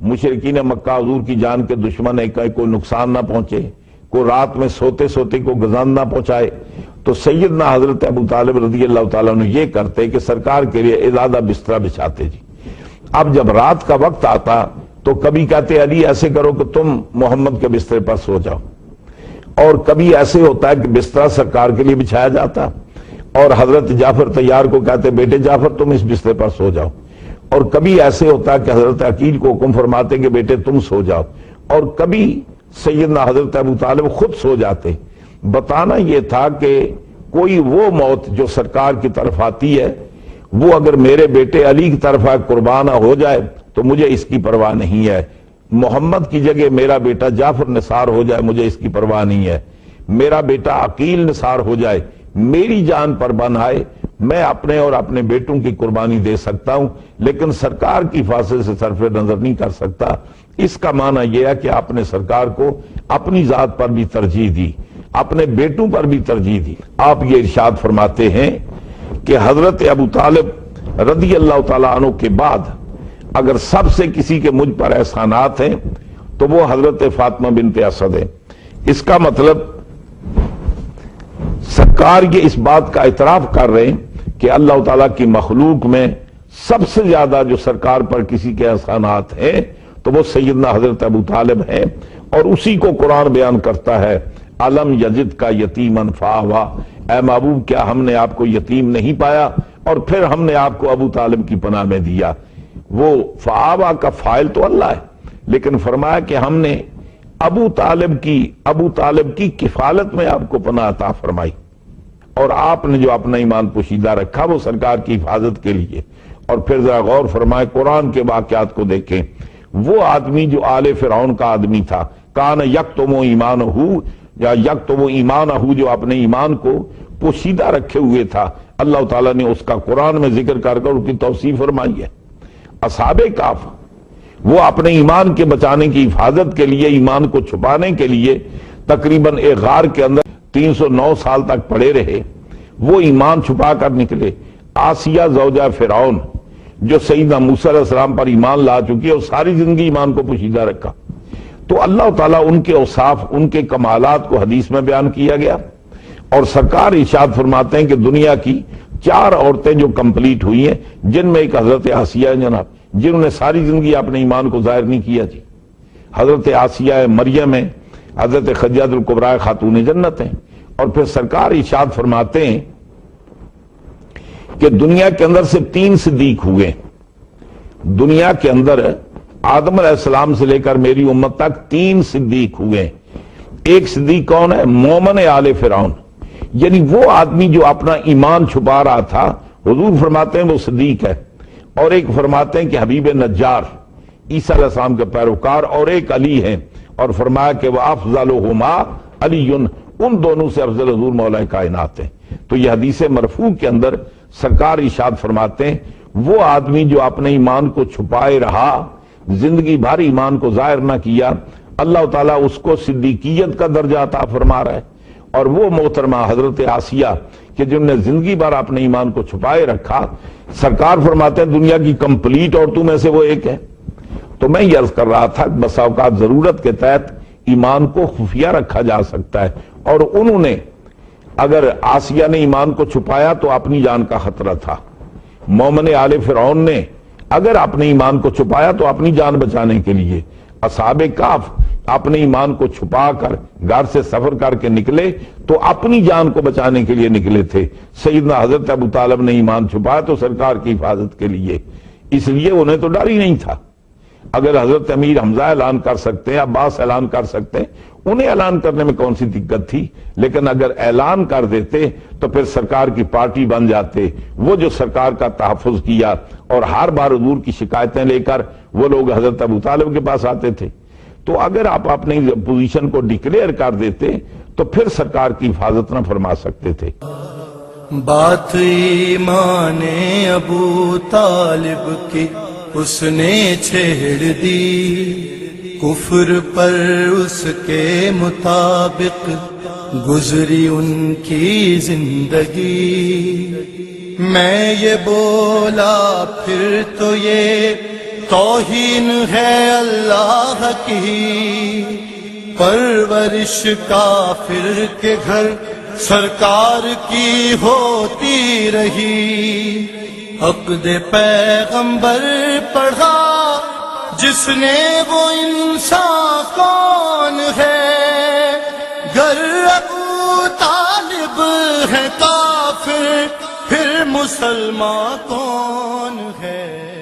مشرکین مکہ حضور کی جان کے دشمن ہے کہ کوئی نقصان نہ پہنچے، کوئی رات میں سوتے سوتے کو گزان نہ پہنچائے، تو سیدنا حضرت ابو طالب رضی اللہ تعالیٰ عنہ یہ کرتے کہ سرکار کے لیے ازادہ بستر بچھاتے جی۔ اب جب رات کا وقت آتا تو کبھی کہتے علی ایسے کرو کہ تم محمد کے بستر پر سو جاؤ، اور کبھی ایسے ہوتا ہے کہ بستر سرکار کے لیے بچھایا جاتا اور حضرت جعفر طیار کو کہتے بیٹے جعفر تم اس بستر پر سو جاؤ، اور کبھی ایسے ہوتا ہے کہ حضرت عقیل کو حکم فرماتے کہ بیٹے تم سو جاؤ، اور کبھی سیدنا حضرت ابو طالب خود سو جاتے۔ بتانا یہ تھا کہ کوئی وہ موت جو سرکار کی طرف آتی ہے وہ اگر میرے بیٹے علی کی طرف قربان ہو جائے تو مجھے اس کی پرواہ نہیں ہے، محمد کی جگہ میرا بیٹا جعفر نثار ہو جائے مجھے اس کی پرواہ نہیں ہے، میرا بیٹا عقیل نثار ہو جائے میری جان پر بن آئے، میں اپنے اور اپنے بیٹوں کی قربانی دے سکتا ہوں لیکن سرکار کی حفاظت سے صرف نظر نہیں کر سکتا۔ اس کا معنی یہ ہے کہ آپ نے سرکار کو اپنی ذات پر بھی ترجیح دی، اپنے بیٹوں پر بھی ترجیح دی۔ آپ یہ ارشاد فرماتے ہیں کہ حضرت ابو طالب رضی اللہ تعالیٰ عنہ کے بعد اگر سب سے کسی کے مجھ پر احسانات ہیں تو وہ حضرت فاطمہ بنت اسد ہے۔ اس کا مطلب سرکار یہ اس بات کا اعتراف کر رہے ہیں کہ اللہ تعالیٰ کی مخلوق میں سب سے زیادہ جو سرکار پر کسی کے احسانات ہیں تو وہ سیدنا حضرت ابو طالب ہیں، اور اسی کو قرآن بیان کرتا ہے علم یجد کا یتیمن فآوا، اے محبوب کیا ہم نے آپ کو یتیم نہیں پایا اور پھر ہم نے آپ کو ابو طالب کی پناہ میں دیا۔ وہ فآوا کا فاعل تو اللہ ہے لیکن فرمایا کہ ہم نے ابو طالب کی کفالت میں آپ کو پناہ عطا فرمائی، اور آپ نے جو اپنا ایمان پوشیدہ رکھا وہ سرکار کی حفاظت کے لیے۔ اور پھر ذرا غور فرمائے قرآن کے واقعات کو دیکھیں، وہ آدمی جو آل فرعون کا آدمی تھا کان یکتم ایمانہ یا یکتم ایمانہ، جو اپنے ایمان کو پوشیدہ رکھے ہوئے تھا، اللہ تعالیٰ نے اس کا قرآن میں ذکر کر اس کی توصیف فرمائی ہے۔ اصحاب کہف وہ اپنے ایمان کے بچانے کی حفاظت کے لیے، ایمان کو چھپانے کے لیے تقریباً ایک غار کے اندر 309 سال تک پڑے رہے، وہ ایمان چھپا کر نکلے۔ آسیہ زوجہ فرعون جو سیدنا موسیٰ علیہ السلام پر ایمان لا چکی ہے اور ساری زندگی ایمان کو پوشیدہ رکھا، تو اللہ تعالیٰ ان کے اوصاف، ان کے کمالات کو حدیث میں بیان کیا گیا، اور سرکار ارشاد فرماتے ہیں کہ دنیا کی 4 عورتیں جو کمپلیٹ ہوئی ہیں جن میں ایک حضرت آسیہ ہے جناب، جنہوں نے ساری زندگی اپنے ایمان کو ظاہر نہیں کیا جی۔ حضرت آسیہ مریم ہے، حضرت خدیجہ الکبریٰ خاتون جنت ہیں۔ اور پھر سرکار ارشاد فرماتے ہیں کہ دنیا کے اندر سے 3 صدیق ہوئے، دنیا کے اندر آدم علیہ السلام سے لے کر میری امت تک 3 صدیق ہوئے۔ ایک صدیق کون ہے؟ مومن آل فرعون، یعنی وہ آدمی جو اپنا ایمان چھپا رہا تھا، حضور فرماتے ہیں وہ صدیق ہے۔ اور ایک فرماتے ہیں کہ حبیب نجار عیسیٰ علیہ السلام کے پیروکار، اور ایک علی ہیں، اور فرمایا کہ وہ افضلہما علی، ان دونوں سے افضل حضور مولا کائنات ہیں۔ تو یہ حدیث مرفوع کے اندر سرکار ارشاد فرماتے ہیں وہ آدمی جو اپنے ایمان کو چھپائے رہا، زندگی بھر ایمان کو ظاہر نہ کیا، اللہ تعالیٰ اس کو صدیقیت کا درجہ عطا فرما رہا ہے۔ اور وہ محترمہ حضرت آسیہ کہ جن نے زندگی بھر اپنے ایمان کو چھپائے رکھا، سرکار فرماتے ہیں دنیا کی کمپلیٹ عورتوں میں سے وہ ایک ہے۔ تو میں یہ عرض کر رہا تھا کہ بسا اوقات ضرورت کے تحت ایمان کو خفیہ رکھا جا سکتا ہے، اور انہوں نے اگر آسیہ نے ایمان کو چھپایا تو اپنی جان کا خطرہ تھا، مومن آل فرعون نے اگر اپنے ایمان کو چھپایا تو اپنی جان بچانے کے لیے، اصحاب کہف اپنے ایمان کو چھپا کر گھر سے سفر کر کے نکلے تو اپنی جان کو بچانے کے لیے نکلے تھے۔ سیدنا حضرت ابو طالب نے ایمان چھپایا تو سرکار کی حفاظت کے لیے، اس لیے انہیں تو ڈر ہی نہیں تھا۔ اگر حضرت امیر حمزہ اعلان کر سکتے ہیں، عباس اعلان کر سکتے ہیں، انہیں اعلان کرنے میں کون سی دقت تھی؟ لیکن اگر اعلان کر دیتے تو پھر سرکار کی پارٹی بن جاتے۔ وہ جو سرکار کا تحفظ کیا، اور ہر بار حضور کی شکایتیں لے کر وہ لوگ حضرت ابو طالب کے پاس آتے تھے، تو اگر آپ اپنی پوزیشن کو ڈکلیئر کر دیتے تو پھر سرکار کی حفاظت نہ فرما سکتے تھے۔ بات ایمان ابو طالب کی اس نے چھیڑ دی، کفر پر اس کے مطابق گزری ان کی زندگی۔ میں یہ بولا پھر تو یہ توہین ہے اللہ کی، پرورش کافر کے گھر سرکار کی ہوتی رہی، عقد پیغمبر پڑھا جس نے وہ انسان کون ہے، گر ابو طالب ہے کافر پھر مسلمان کون ہے؟